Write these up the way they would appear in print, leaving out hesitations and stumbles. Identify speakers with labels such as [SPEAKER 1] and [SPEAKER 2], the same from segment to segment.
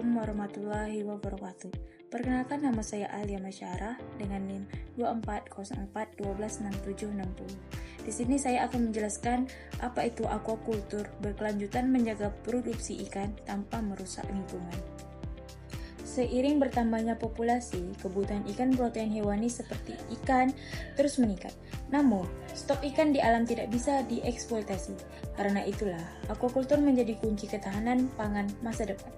[SPEAKER 1] Assalamualaikum warahmatullahi wabarakatuh. Perkenalkan, nama saya Alia Masyarah dengan NIM 2404126760. Di sini saya akan menjelaskan apa itu aquaculture, berkelanjutan menjaga produksi ikan tanpa merusak lingkungan. Seiring bertambahnya populasi, kebutuhan ikan protein hewani seperti ikan terus meningkat. Namun, stok ikan di alam tidak bisa dieksploitasi. Karena itulah, aquaculture menjadi kunci ketahanan pangan masa depan.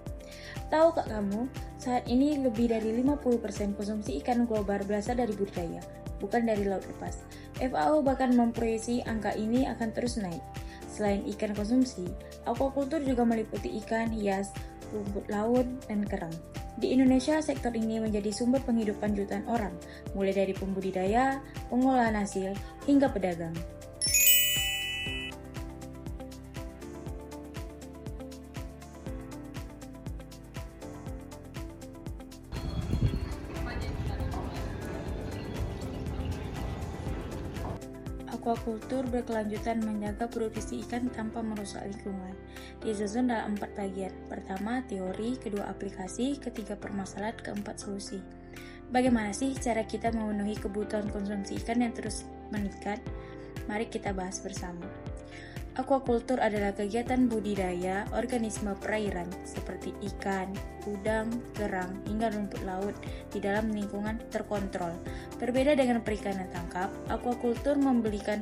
[SPEAKER 1] Tahukah kamu, saat ini lebih dari 50% konsumsi ikan global berasal dari budidaya, bukan dari laut lepas. FAO bahkan memproyeksi angka ini akan terus naik. Selain ikan konsumsi, aquaculture juga meliputi ikan hias, rumput laut, dan kerang. Di Indonesia, sektor ini menjadi sumber penghidupan jutaan orang, mulai dari pembudidaya, pengolahan hasil, hingga pedagang. Aquaculture berkelanjutan menjaga produksi ikan tanpa merusak lingkungan. Disusun dalam 4 bagian. Pertama, teori, kedua aplikasi, ketiga permasalahan, keempat solusi. Bagaimana sih cara kita memenuhi kebutuhan konsumsi ikan yang terus meningkat? Mari kita bahas bersama. Aquaculture adalah kegiatan budidaya organisme perairan seperti ikan, udang, kerang, hingga rumput laut di dalam lingkungan terkontrol. Berbeda dengan perikanan tangkap, aquaculture memberikan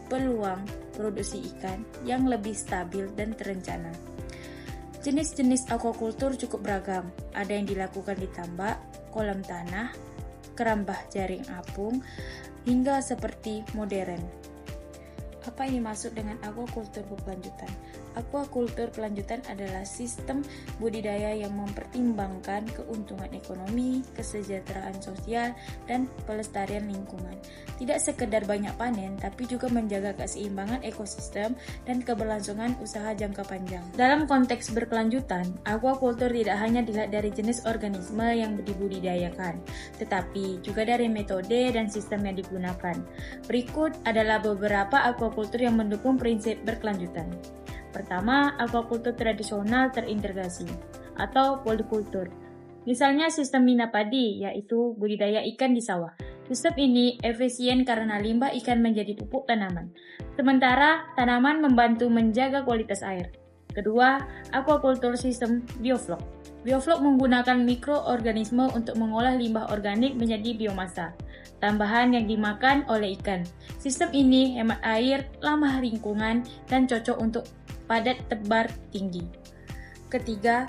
[SPEAKER 1] peluang produksi ikan yang lebih stabil dan terencana. Jenis-jenis aquaculture cukup beragam. Ada yang dilakukan di tambak, kolam tanah, kerambah jaring apung, hingga seperti modern. Apa yang dimaksud dengan aquaculture berkelanjutan? Aquaculture kelanjutan adalah sistem budidaya yang mempertimbangkan keuntungan ekonomi, kesejahteraan sosial, dan pelestarian lingkungan. Tidak sekedar banyak panen, tapi juga menjaga keseimbangan ekosistem dan keberlangsungan usaha jangka panjang. Dalam konteks berkelanjutan, aquaculture tidak hanya dilihat dari jenis organisme yang dibudidayakan, tetapi juga dari metode dan sistem yang digunakan. Berikut adalah beberapa aquaculture yang mendukung prinsip berkelanjutan. Pertama, aquaculture tradisional terintegrasi atau polyculture. Misalnya sistem mina padi, yaitu budidaya ikan di sawah. Sistem ini efisien karena limbah ikan menjadi pupuk tanaman, sementara tanaman membantu menjaga kualitas air. Kedua, aquaculture sistem bioflok. Bioflok menggunakan mikroorganisme untuk mengolah limbah organik menjadi biomasa, tambahan yang dimakan oleh ikan. Sistem ini hemat air, ramah lingkungan, dan cocok untuk padat tebar tinggi. Ketiga,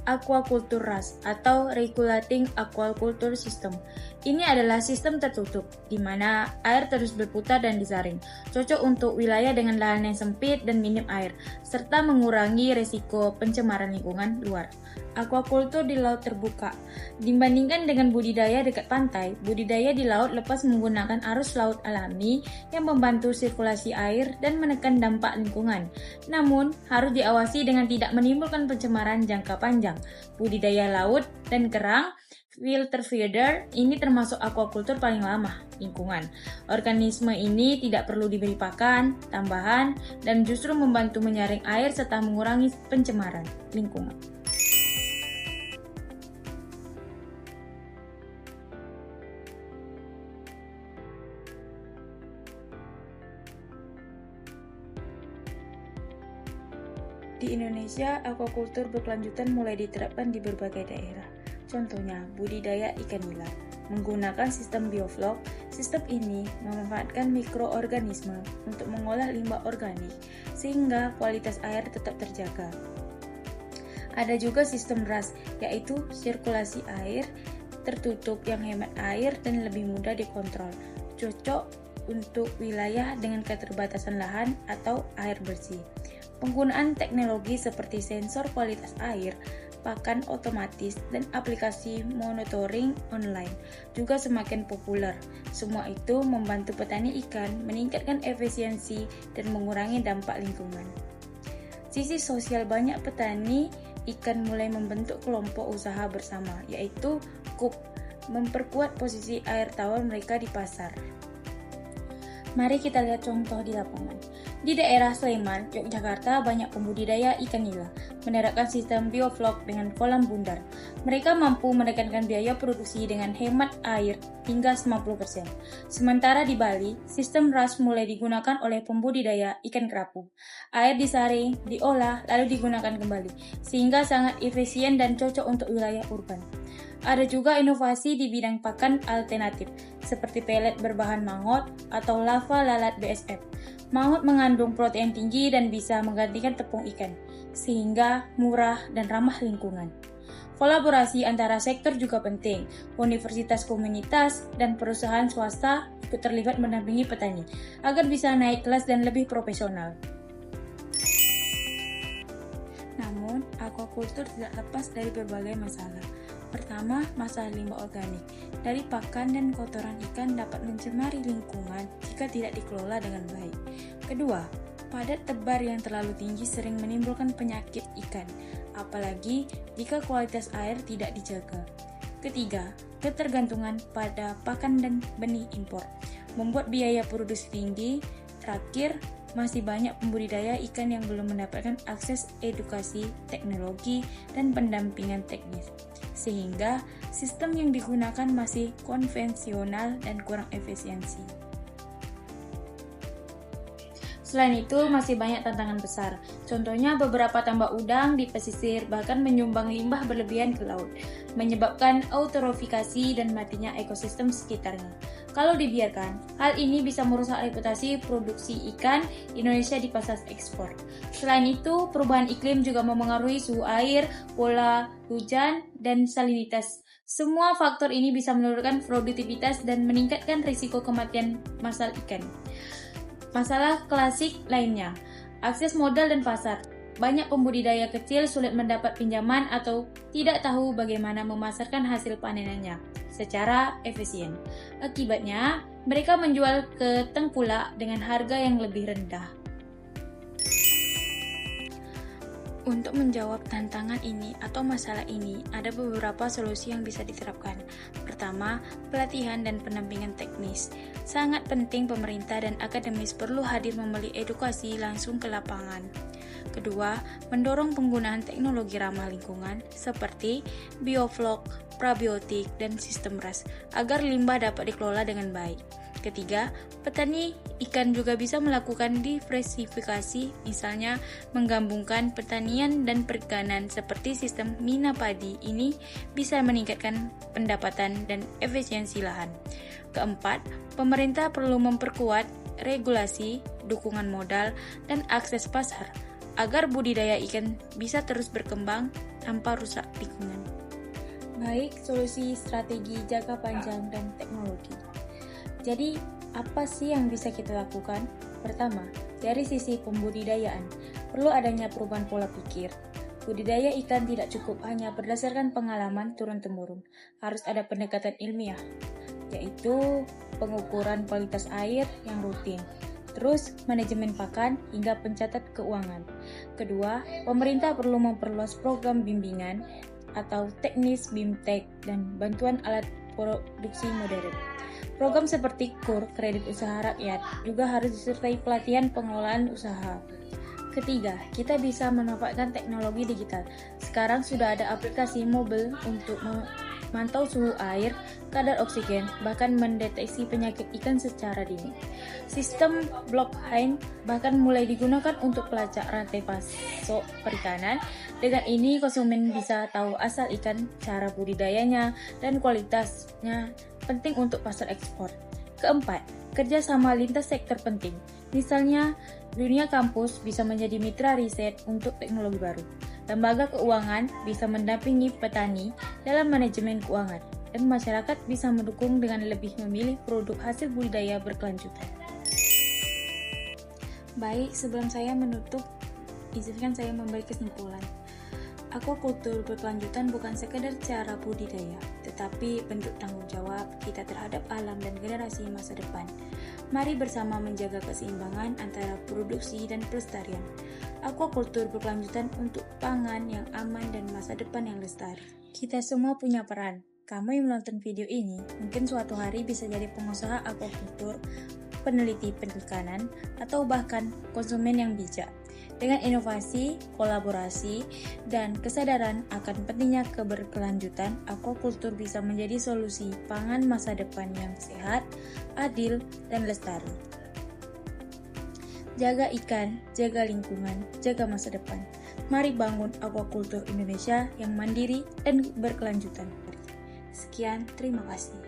[SPEAKER 1] aquaculture RAS atau Regulating Aquaculture System. Ini adalah sistem tertutup, di mana air terus berputar dan disaring. Cocok untuk wilayah dengan lahan yang sempit dan minim air, serta mengurangi resiko pencemaran lingkungan luar. Aquaculture di laut terbuka. Dibandingkan dengan budidaya dekat pantai, budidaya di laut lepas menggunakan arus laut alami yang membantu sirkulasi air dan menekan dampak lingkungan. Namun, harus diawasi dengan tidak menimbulkan pencemaran jangka panjang. Budidaya laut dan kerang filter feeder ini termasuk aquaculture paling ramah lingkungan. Organisme ini tidak perlu diberi pakan tambahan dan justru membantu menyaring air serta mengurangi pencemaran lingkungan. Di Indonesia, aquaculture berkelanjutan mulai diterapkan di berbagai daerah. Contohnya, budidaya ikan nila menggunakan sistem bioflok. Sistem ini memanfaatkan mikroorganisme untuk mengolah limbah organik sehingga kualitas air tetap terjaga. Ada juga sistem RAS, yaitu sirkulasi air tertutup yang hemat air dan lebih mudah dikontrol. Cocok untuk wilayah dengan keterbatasan lahan atau air bersih. Penggunaan teknologi seperti sensor kualitas air, pakan otomatis, dan aplikasi monitoring online juga semakin populer. Semua itu membantu petani ikan meningkatkan efisiensi dan mengurangi dampak lingkungan. Sisi sosial, banyak petani ikan mulai membentuk kelompok usaha bersama, yaitu KUP, memperkuat posisi air tawar mereka di pasar. Mari kita lihat contoh di lapangan. Di daerah Sleman, Yogyakarta banyak pembudidaya ikan nila. menerapkan sistem bioflok dengan kolam bundar. Mereka mampu menekankan biaya produksi dengan hemat air hingga 90%. Sementara di Bali, sistem RAS mulai digunakan oleh pembudidaya ikan kerapu. Air disaring, diolah, lalu digunakan kembali, sehingga sangat efisien dan cocok untuk wilayah urban. Ada juga inovasi di bidang pakan alternatif, seperti pelet berbahan mangut atau lava lalat BSF. Mangut mengandung protein tinggi dan bisa menggantikan tepung ikan, sehingga murah dan ramah lingkungan. Kolaborasi antara sektor juga penting. Universitas komunitas dan perusahaan swasta ikut terlibat mendampingi petani, agar bisa naik kelas dan lebih profesional. Namun, aquaculture tidak lepas dari berbagai masalah. Pertama, masalah limbah organik dari pakan dan kotoran ikan dapat mencemari lingkungan jika tidak dikelola dengan baik. Kedua, padat tebar yang terlalu tinggi sering menimbulkan penyakit ikan, apalagi jika kualitas air tidak dijaga. Ketiga, ketergantungan pada pakan dan benih impor membuat biaya produksi tinggi. Terakhir, masih banyak pembudidaya ikan yang belum mendapatkan akses edukasi, teknologi, dan pendampingan teknis, sehingga sistem yang digunakan masih konvensional dan kurang efisiensi. Selain itu, masih banyak tantangan besar. Contohnya, beberapa tambak udang di pesisir bahkan menyumbang limbah berlebihan ke laut, menyebabkan eutrofifikasi dan matinya ekosistem sekitarnya. Kalau dibiarkan, hal ini bisa merusak reputasi produksi ikan Indonesia di pasar ekspor. Selain itu, perubahan iklim juga memengaruhi suhu air, pola hujan, dan salinitas. Semua faktor ini bisa menurunkan produktivitas dan meningkatkan risiko kematian massal ikan. Masalah klasik lainnya, akses modal dan pasar. Banyak pembudidaya kecil sulit mendapat pinjaman atau tidak tahu bagaimana memasarkan hasil panenannya secara efisien. Akibatnya, mereka menjual ke tengkulak dengan harga yang lebih rendah. Untuk menjawab tantangan ini atau masalah ini, ada beberapa solusi yang bisa diterapkan. Pertama, pelatihan dan pendampingan teknis. Sangat penting pemerintah dan akademis perlu hadir memberi edukasi langsung ke lapangan. Kedua, mendorong penggunaan teknologi ramah lingkungan seperti bioflok, probiotik, dan sistem RAS agar limbah dapat dikelola dengan baik. Ketiga, petani ikan juga bisa melakukan diversifikasi, misalnya menggabungkan pertanian dan perikanan seperti sistem mina padi. Ini bisa meningkatkan pendapatan dan efisiensi lahan. Keempat, pemerintah perlu memperkuat regulasi, dukungan modal, dan akses pasar agar budidaya ikan bisa terus berkembang tanpa rusak lingkungan. Baik, solusi strategi jangka panjang dan teknologi. Jadi, apa sih yang bisa kita lakukan? Pertama, dari sisi pembudidayaan, perlu adanya perubahan pola pikir. Budidaya ikan tidak cukup hanya berdasarkan pengalaman turun-temurun. Harus ada pendekatan ilmiah, yaitu pengukuran kualitas air yang rutin. Terus, manajemen pakan hingga pencatat keuangan. Kedua, pemerintah perlu memperluas program bimbingan atau teknis BIMTEK dan bantuan alat produksi modern. Program seperti KUR, kredit usaha rakyat, juga harus disertai pelatihan pengelolaan usaha. Ketiga, kita bisa memanfaatkan teknologi digital. Sekarang sudah ada aplikasi mobile untuk memantau suhu air, kadar oksigen, bahkan mendeteksi penyakit ikan secara dini. Sistem blockchain bahkan mulai digunakan untuk pelacak rantai pasok perikanan. Dengan ini, konsumen bisa tahu asal ikan, cara budidayanya, dan kualitasnya penting untuk pasar ekspor. Keempat, kerjasama lintas sektor penting. Misalnya, dunia kampus bisa menjadi mitra riset untuk teknologi baru. Lembaga keuangan bisa mendampingi petani dalam manajemen keuangan, dan masyarakat bisa mendukung dengan lebih memilih produk hasil budidaya berkelanjutan. Baik, sebelum saya menutup, izinkan saya memberi kesimpulan. Aquaculture berkelanjutan bukan sekedar cara budidaya, tetapi bentuk tanggung jawab kita terhadap alam dan generasi masa depan. Mari bersama menjaga keseimbangan antara produksi dan pelestarian. Aquaculture berkelanjutan untuk pangan yang aman dan masa depan yang lestari. Kita semua punya peran. Kamu yang menonton video ini mungkin suatu hari bisa jadi pengusaha aquaculture, peneliti perikanan, atau bahkan konsumen yang bijak. Dengan inovasi, kolaborasi, dan kesadaran akan pentingnya keberkelanjutan, aquaculture bisa menjadi solusi pangan masa depan yang sehat, adil, dan lestari. Jaga ikan, jaga lingkungan, jaga masa depan. Mari bangun aquaculture Indonesia yang mandiri dan berkelanjutan. Sekian, terima kasih.